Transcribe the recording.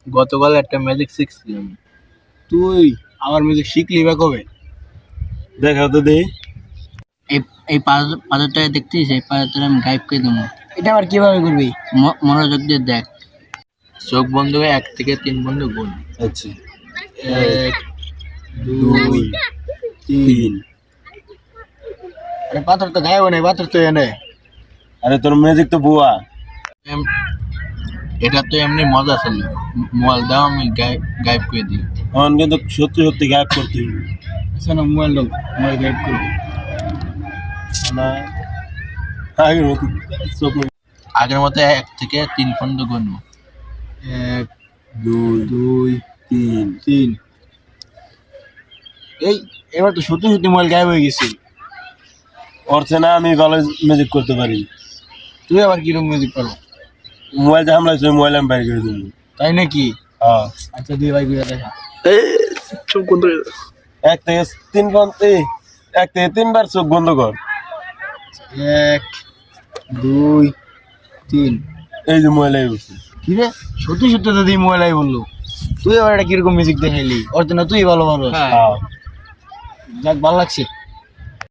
গতকাল একটা ম্যাজিক শিখছিলাম। তুই আমার মিউজিক শিখলি বা কবে? দেখা তো দেই। এই এই পাথরটা দেখছিস, এই পাথরটা আমি গায়েব করে দেবো। এটা আবার কিভাবে করবি? মনোযোগ দিয়ে দেখ। চোখ বন্ধ হয়ে 1 থেকে 3 বন্ধ গুণ। আচ্ছা 1 2 3। আরে পাথর তো গায়েব নেই, পাথর তো এনে। আরে তোর ম্যাজিক তো বুয়া। এটা তো এমনি মজা ছিল। মোবাইল দাও, আমি গায়েব করে দিই। এখন কিন্তু সত্যি সত্যি গায়েব করতে হবে। আচ্ছা না, মোবাইল দাও, মোবাইল গায়েব করবো। না আগের মতো চোখ আগের মতো 1 থেকে 3 পর্যন্ত গুনবো। 1 2 3। এই এবার তো সত্যি সত্যি মোবাইল গায়েব হয়ে গেছে। করছে না, আমি ভালো ম্যাজিক করতে পারি। তুই আবার কিরকম মিউজিক পারো? মোবাইল যে হামলা হয়েছে মোবাইল আমি বাইর করে দেবো। তাই নাকি? হ্যাঁ আচ্ছা দিয়ে ভাই ঘুরে দেখা। 1 থেকে 3 পর্যন্ত 1 থেকে 3 বার চোখ বন্ধ কর। 1 2 3। এই যে মোবাইল আইবছে। কি রে, সত্যি সত্যি তো দিয়ে মোবাইল আই বললো। তুই আবার এটা কিরকম মিউজিক দেখাইলি? ওর জন্য তুই ভালো পারো। হ্যাঁ। হ্যাঁ যাক, ভালো লাগছে।